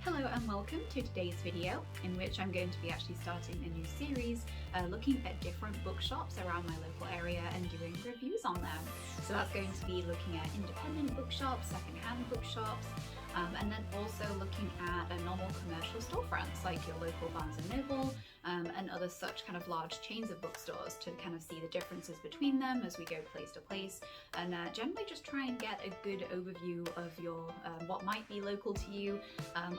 Hello and welcome to today's video, in which I'm going to be actually starting a new series looking at different bookshops around my local area and doing reviews on them. So that's going to be looking at independent bookshops, second-hand bookshops, and then also looking at normal commercial storefronts like your local Barnes & Noble and other such kind of large chains of bookstores to kind of see the differences between them as we go place to place, and generally just try and get a good overview of your what might be local to you,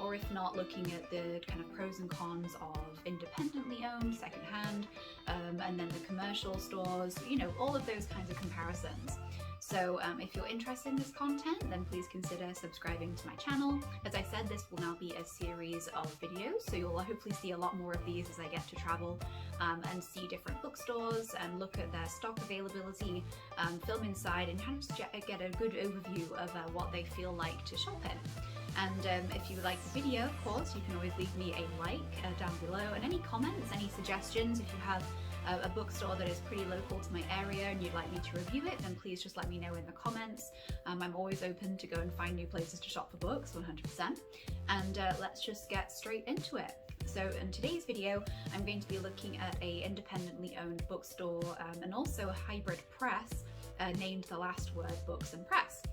or if not, looking at the kind of pros and cons of independently owned, secondhand, and then the commercial stores, you know, all of those kinds of comparisons. So if you're interested in this content, then please consider subscribing to my channel. As I said, this will now be a series of videos, so you'll hopefully see a lot more of these as I get to travel and see different bookstores and look at their stock availability, film inside, and kind of get a good overview of what they feel like to shop in. And if you like the video, of course, you can always leave me a like down below, and any comments, any suggestions. If you have a bookstore that is pretty local to my area and you'd like me to review it, then please just let me know in the comments. I'm always open to go and find new places to shop for books, 100%. And let's just get straight into it. So in today's video, I'm going to be looking at a independently owned bookstore and also a hybrid press named The Last Word Books and Press.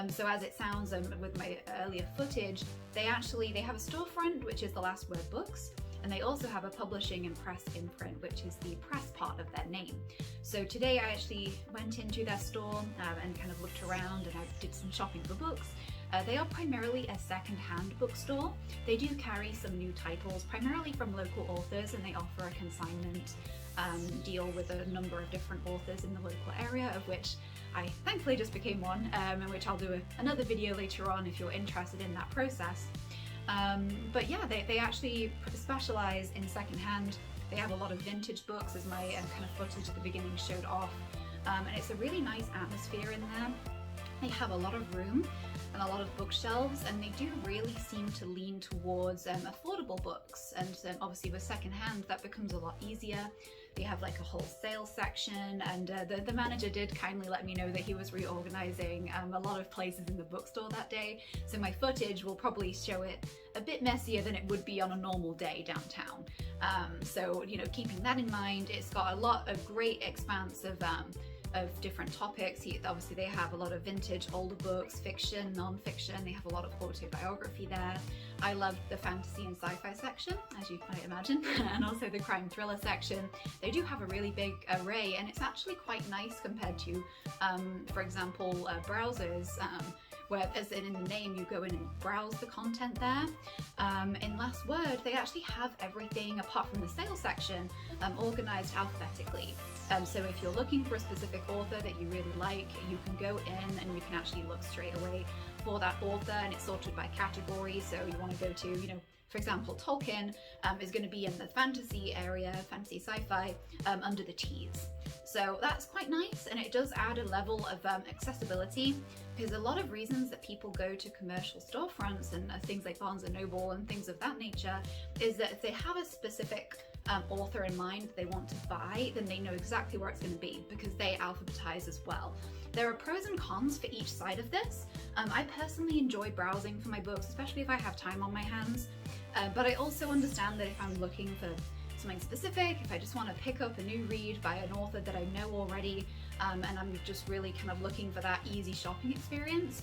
So as it sounds with my earlier footage, they have a storefront, which is The Last Word Books, and they also have a publishing and press imprint, which is the press part of their name. So today I actually went into their store and kind of looked around, and I did some shopping for books. They are primarily a second-hand bookstore. They do carry some new titles, primarily from local authors, and they offer a consignment deal with a number of different authors in the local area, of which I thankfully just became one, in which I'll do another video later on if you're interested in that process. But yeah, they actually specialize in secondhand. They have a lot of vintage books, as my kind of footage at the beginning showed off, and it's a really nice atmosphere in there. They have a lot of room and a lot of bookshelves, and they do really seem to lean towards affordable books, and obviously with secondhand that becomes a lot easier. They have like a wholesale section, and the manager did kindly let me know that he was reorganizing a lot of places in the bookstore that day, so my footage will probably show it a bit messier than it would be on a normal day downtown. So, you know, keeping that in mind, it's got a lot of great expanse of different topics. Obviously they have a lot of vintage older books, fiction, non-fiction. They have a lot of autobiography there. I love the fantasy and sci-fi section, as you might imagine, and also the crime thriller section. They do have a really big array, and it's actually quite nice compared to, for example, browsers, where, as in the name, you go in and browse the content there. In Last Word, they actually have everything apart from the sales section organized alphabetically. So if you're looking for a specific author that you really like, you can go in and you can actually look straight away for that author, and it's sorted by category. So you want to go to, you know, for example, Tolkien is going to be in the fantasy area, fantasy sci-fi, under the T's. So that's quite nice, and it does add a level of accessibility, because a lot of reasons that people go to commercial storefronts and things like Barnes & Noble and things of that nature is that if they have a specific author in mind that they want to buy, then they know exactly where it's going to be, because they alphabetize as well. There are pros and cons for each side of this. I personally enjoy browsing for my books, especially if I have time on my hands, but I also understand that if I'm looking for something specific, if I just want to pick up a new read by an author that I know already, and I'm just really kind of looking for that easy shopping experience,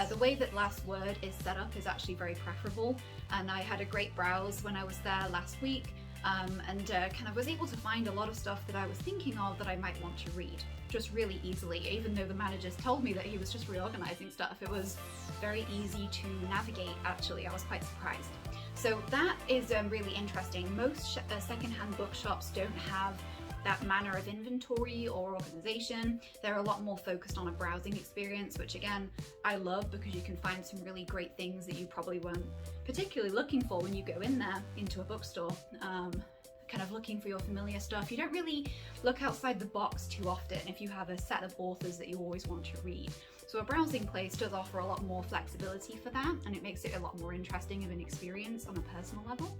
the way that Last Word is set up is actually very preferable, and I had a great browse when I was there last week, and kind of was able to find a lot of stuff that I was thinking of that I might want to read just really easily. Even though the managers told me that he was just reorganizing stuff, it was very easy to navigate. Actually, I was quite surprised. So that is really interesting. Most secondhand bookshops don't have that manner of inventory or organization. They're a lot more focused on a browsing experience, which again, I love, because you can find some really great things that you probably weren't particularly looking for when you go in there into a bookstore. Kind of looking for your familiar stuff. You don't really look outside the box too often if you have a set of authors that you always want to read. So a browsing place does offer a lot more flexibility for that, and it makes it a lot more interesting of an experience on a personal level.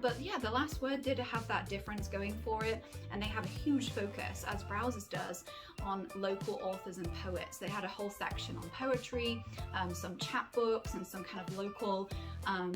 But yeah, The Last Word did have that difference going for it, and they have a huge focus, as Browsers does, on local authors and poets. They had a whole section on poetry, some chapbooks, and some kind of local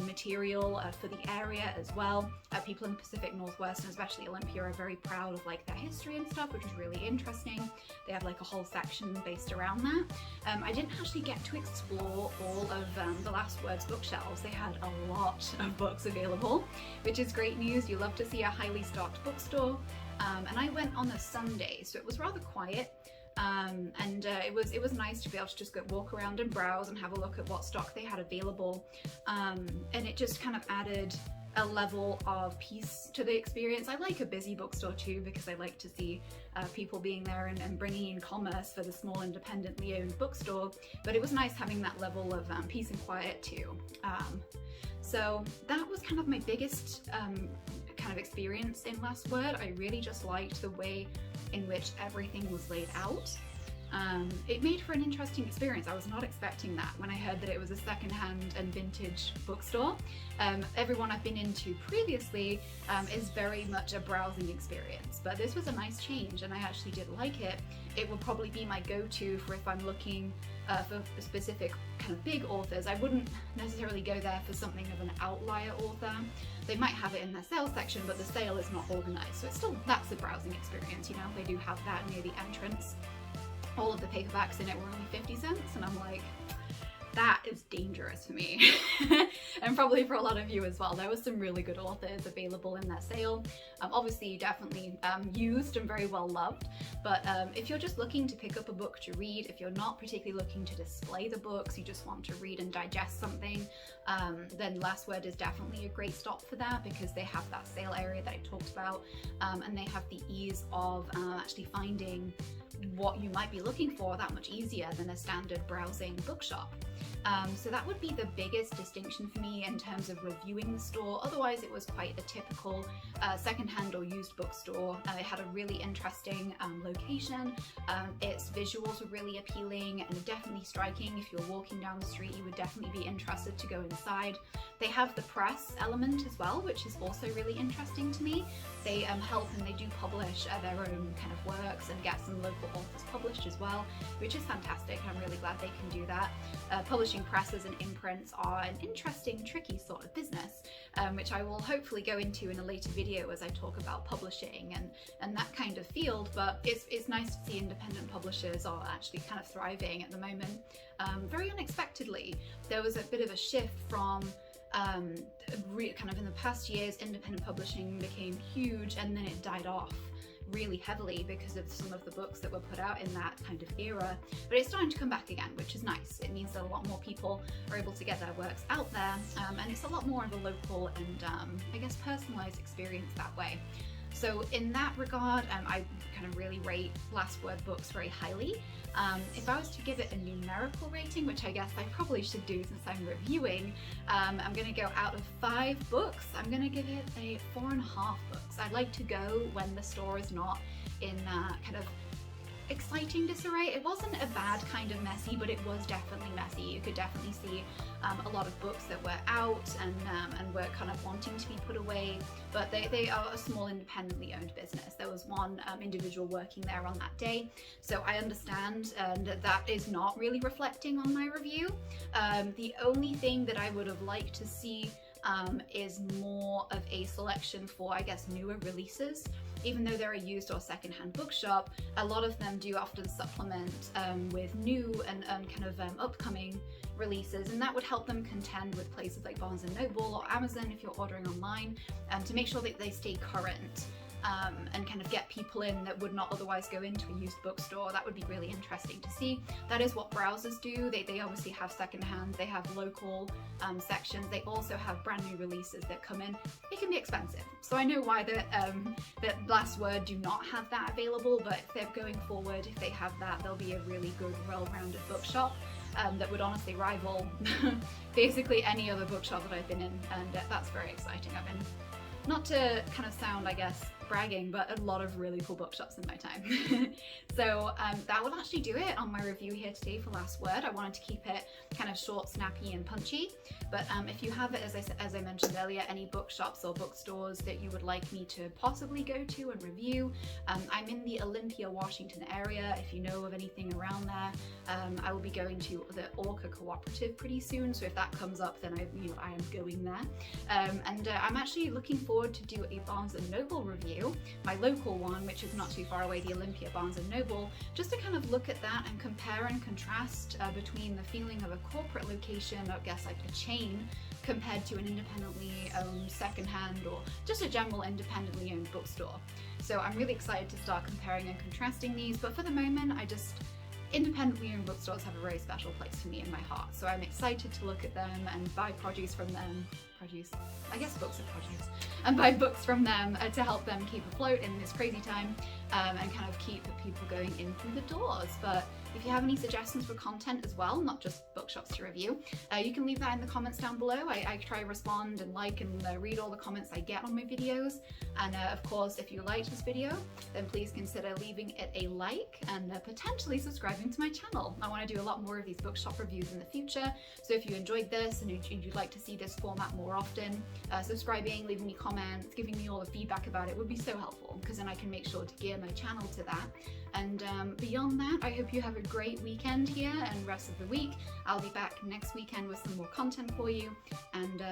material for the area as well. People in the Pacific Northwest, and especially Olympia, are very proud of like their history and stuff, which is really interesting. They have like a whole section based around that. I didn't actually get to explore all of The Last Word's bookshelves. They had a lot of books available, which is great news. You love to see a highly stocked bookstore. And I went on a Sunday, so it was rather quiet. It was nice to be able to just go walk around and browse and have a look at what stock they had available. And it just kind of added a level of peace to the experience. I like a busy bookstore too, because I like to see people being there and bringing in commerce for the small independently owned bookstore, but it was nice having that level of peace and quiet too. So that was kind of my biggest kind of experience in Last Word. I really just liked the way in which everything was laid out. It made for an interesting experience. I was not expecting that when I heard that it was a secondhand and vintage bookstore. Everyone I've been into previously is very much a browsing experience, but this was a nice change and I actually did like it. It will probably be my go-to for if I'm looking for specific kind of big authors. I wouldn't necessarily go there for something of an outlier author. They might have it in their sales section, but the sale is not organized, so it's still, that's a browsing experience, you know. They do have that near the entrance. All of the paperbacks in it were only 50 cents, and I'm like, that is dangerous for me. And probably for a lot of you as well. There was some really good authors available in that sale. Obviously definitely used and very well loved, but if you're just looking to pick up a book to read, if you're not particularly looking to display the books, you just want to read and digest something, then Last Word is definitely a great stop for that, because they have that sale area that I talked about, and they have the ease of actually finding what you might be looking for that much easier than a standard browsing bookshop. So that would be the biggest distinction for me in terms of reviewing the store. Otherwise, it was quite a typical secondhand or used bookstore. It had a really interesting location. Its visuals were really appealing and definitely striking. If you're walking down the street, you would definitely be interested to go inside. They have the press element as well, which is also really interesting to me. They help and they do publish their own kind of works and get some local authors published as well, which is fantastic. I'm really glad they can do that. Publishing presses and imprints are an interesting, tricky sort of business, which I will hopefully go into in a later video as I talk about publishing and that kind of field, but it's nice to see independent publishers are actually kind of thriving at the moment. Very unexpectedly, there was a bit of a shift from kind of in the past years, independent publishing became huge and then it died off really heavily because of some of the books that were put out in that kind of era, but it's starting to come back again, which is nice. It means that a lot more people are able to get their works out there, and it's a lot more of a local and I guess personalized experience that way. So in that regard, I kind of really rate Last Word books very highly. If I was to give it a numerical rating, which I guess I probably should do since I'm reviewing, I'm going to go out of 5 books, I'm going to give it a 4.5 books. I like to go when the store is not in kind of exciting disarray. It wasn't a bad kind of messy, but it was definitely messy. You could definitely see a lot of books that were out and were kind of wanting to be put away, but they are a small independently owned business. There was one individual working there on that day, so I understand, and that is not really reflecting on my review. The only thing that I would have liked to see is more of a selection for, I guess, newer releases. Even though they're a used or secondhand bookshop, a lot of them do often supplement with new and kind of upcoming releases, and that would help them contend with places like Barnes & Noble or Amazon if you're ordering online, to make sure that they stay current and kind of get people in that would not otherwise go into a used bookstore. That would be really interesting to see. That is what Browsers do. They obviously have secondhand, they have local sections, they also have brand new releases that come in. It can be expensive, so I know why that Last Word do not have that available, but if they're going forward, if they have that, they'll be a really good, well-rounded bookshop that would honestly rival basically any other bookshop that I've been in, and that's very exciting. I've been, not to kind of sound, I guess, bragging, but a lot of really cool bookshops in my time. So that will actually do it on my review here today for Last Word. I wanted to keep it kind of short, snappy and punchy, but if you have, as I mentioned earlier, any bookshops or bookstores that you would like me to possibly go to and review, I'm in the Olympia, Washington area. If you know of anything around there, I will be going to the Orca Cooperative pretty soon, so if that comes up, then I am going there. And I'm actually looking forward to do a Barnes & Noble review, my local one, which is not too far away, the Olympia Barnes & Noble, just to kind of look at that and compare and contrast between the feeling of a corporate location, I guess like a chain, compared to an independently owned secondhand or just a general independently owned bookstore. So I'm really excited to start comparing and contrasting these, but for the moment, independently owned bookstores have a very special place for me in my heart. So I'm excited to look at them and buy produce from them. I guess books are produce. And buy books from them to help them keep afloat in this crazy time and kind of keep the people going in through the doors. But if you have any suggestions for content as well, not just bookshops to review, you can leave that in the comments down below. I try to respond and like and read all the comments I get on my videos. And of course, if you liked this video, then please consider leaving it a like and potentially subscribing to my channel. I want to do a lot more of these bookshop reviews in the future. So if you enjoyed this and you'd like to see this format more often, subscribing, leaving me comments, giving me all the feedback about it would be so helpful, because then I can make sure to gear my channel to that. And beyond that, I hope you have a great weekend here and rest of the week. I'll be back next weekend with some more content for you, and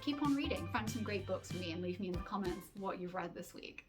keep on reading. Find some great books for me and leave me in the comments what you've read this week.